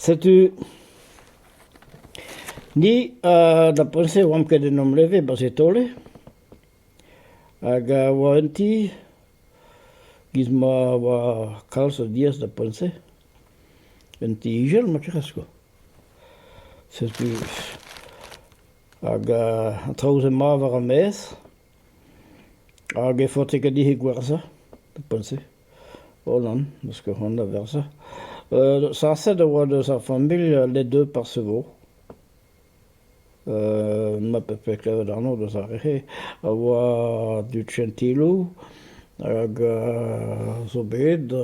Setu ni da pense wam ke de nom leve basetole aga wanti gizma wa kalso dias da pense enti igel ma kresko setu aga trouze ma var a mes aga fote ke di guarza da pense Olan, parce que Honda versa. Ça c'est de sa famille, les deux percevaux. Ma pepe clave d'anno de sa rehe. Avoir du Centilo, ag Zobed,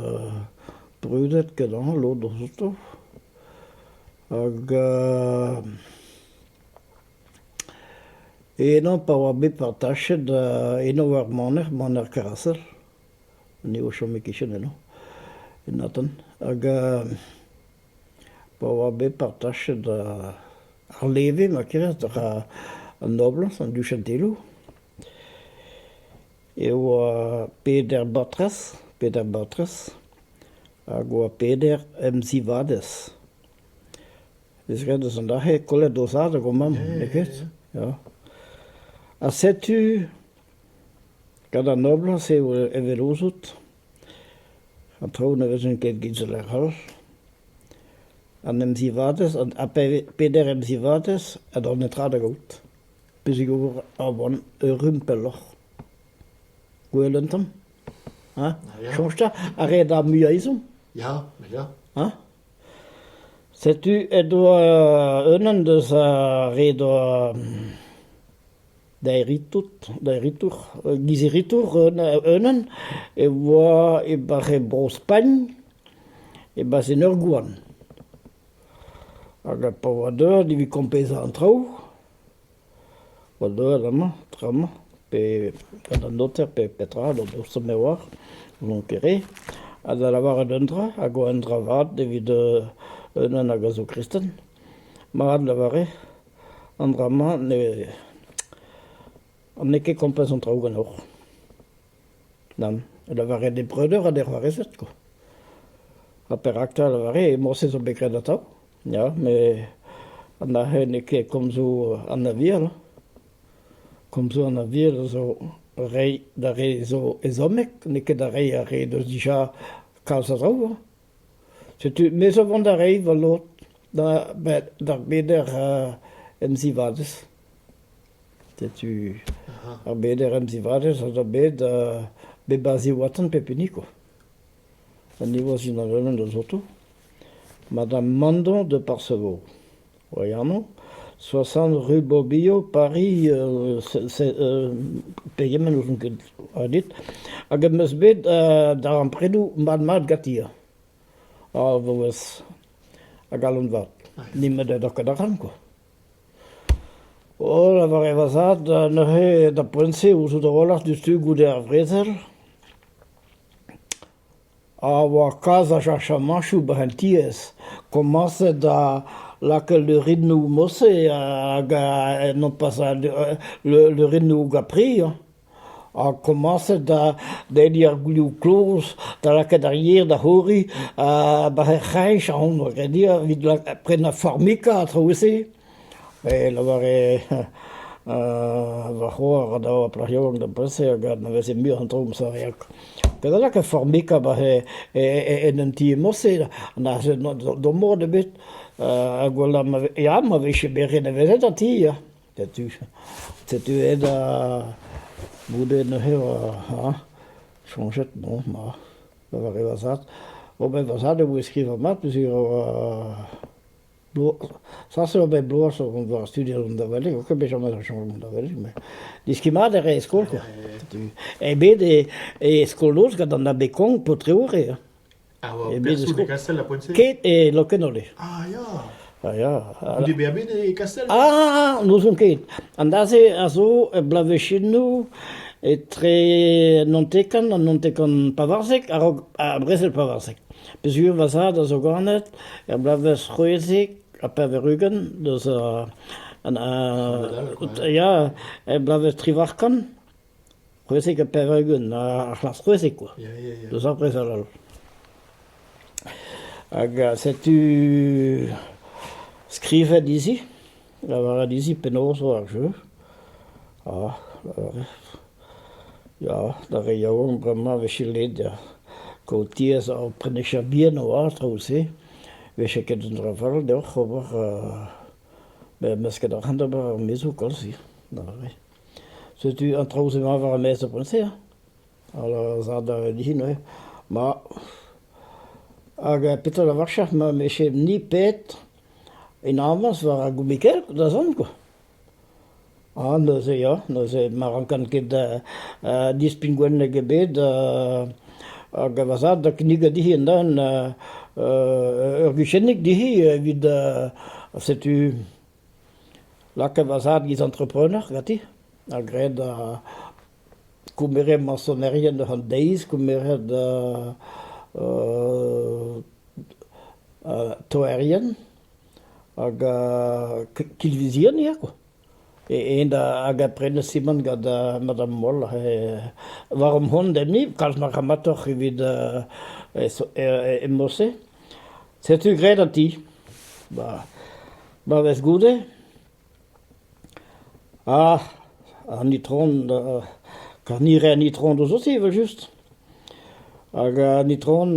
Brudet que dans l'eau de Soto. Ag et non pas wabi partage de Inover Moner Karasel. Ni o shomi kishene no Nathan aga pa be partage da arlevi ma kira da noble san du chantelo e o Peter Batras agua Peter MC Vades es rede san da he colle dosada com mam neket ja a setu Cada noble se everusut. A trouwne we zijn keer gizele hal. An dem Sivates, an Peter em Sivates, a dan net rade goed. Bis ik over avon rumpeloch. Goelentam. Ha? Chonsta, a reda mye isum. Ja. Ha? Setu edo önen dus reda Dairitur, giziritur, önen, e wa e bare Brospagne, e ba sen ur gouan. Hag a pa oa deur, di vi kompeza an traoù, oa deur dama, trama, pe an noter, pe petra, do doursa me war, non kere, a da la war ad undra, hag oa undra vat, devid önen hag a zo kristen, ma ad la vare, an drama, An ket kompens an traoù gant oc'h. Nan, la vare de brøder a der vare zet, ko. A per acta la vare, e morse zo bekret a tau. Ja, me an a he ne ket komzo an a vir, komzo an a vir zo rei da rei zo ezomek, ne ket da rei a rei deus dija kalz a traoù. Setu, me zo vant da rei valot da beder MC Vades. Setu... Ar beder em Zivades, ar bed be bazi watan pepiniko. An niveau sin an leunen de zoto. Madame Mandon de Parcevaux. Voyano. 60 rue Bobio, Paris, peyemen ouzon ket a dit. Hag eus bet dar an predou mad gatia. A voez a galon vat. Nimet ed ar kadaran, ko. La var evazat neuze da pense ouzo da rollach du stu goude ar vrezel. A war kaza chacha manchou bahen tiez. Komanse da lakel le ridnou mosse non pas le ridnou gapri. A komanse da edi ar gouliou kloz da laket ar yer da hori bahen chaish a hon redir vid pren a formika a traouse. La vare va hoar da a plagiog da pense gad na vese mur an trom sa yak. Kada la ka formica ba en an ti mosse na do mor de bit gola ma vese bere na vese da ti ja. Tu ed bude no he ha changer non ma la vare vasat. O ben vasat de skriva mat Ça c'est au bébé, ça on va studier dans la vallée, que ben jamais ça change dans la vallée, mais disquima de réécole quoi. Et ben et scolos que dans la bécon pour tréorer. Ah ouais. Perso de Castel la Pointe. Kate et Lokenole. Ah ja. Ah ja. Die BB de Castel. Ah, nous on Kate. Andase azo blavechinu et très non tekan Pavarsek à Bresel Pavarsek. Bezuur was dat zo garnet, blaves roezig, a peverrugen, dus ja, blaves trivarkan, roezig a peverrugen, a glas roezig, quoi. Dus après ça, tu skriva d'ici, la var d'ici penoso ar jeu. Ja, där är jag om bramma vi skilid ja. Koties och prenisha bien och allt aussi. Vi ska inte dra för det och över men ska det hända bara miso kalsi. Nej. Så du antar sig man vara med så på se. Alla så där det hinner. Men aga Peter Warschaft ma me ni pet in avans var gumikel da zonko. No sé jo, no sé, marankan ket dispinguen gebet gavasad da kniga dihi dan urgishenik dihi vid setu la gavasad gis entrepreneur gati agred kumere maçonnerie de handeis kumere de toerien kilvisieren ja ko. En da aga prenne Simon gada Madame Moll waarom hon dem niet kals maar gemator vid emosse c'est tu gré dat die ba ves gode nitron kan ni re nitron dos aussi vel just aga nitron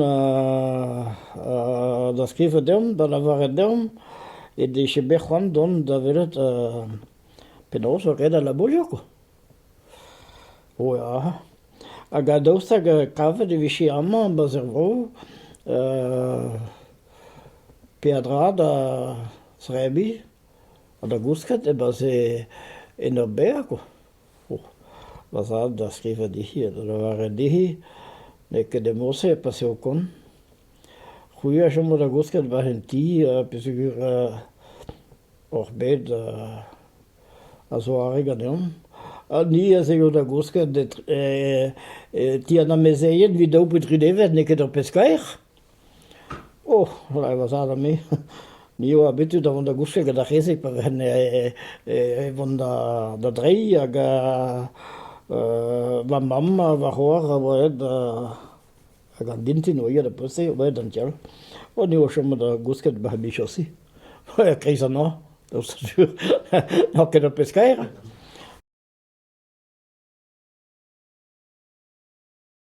da skrive dem da var dem et de chez Berchon don da velet penoso reda la boljoko. Ja. Aga dosta kave de vishi amma bazervo Pedra da Srebi da Guskat se enoberko. Was da skrive die hier, da waren die neke de mose passeo kon. Goeie som da Guskat waren die besugur orbed also arigadem nie se da Guska de ti na mezeien wie do betride neke der pescair la was da me ni o bitte da da Guska da rese per von da drei ga va mamma va hora va da dinti no ya da pose va dan chal o ni o shom da Guska ba bi chosi ja kreisa no. Dat is natuurlijk. Nou, kan dat pesceren.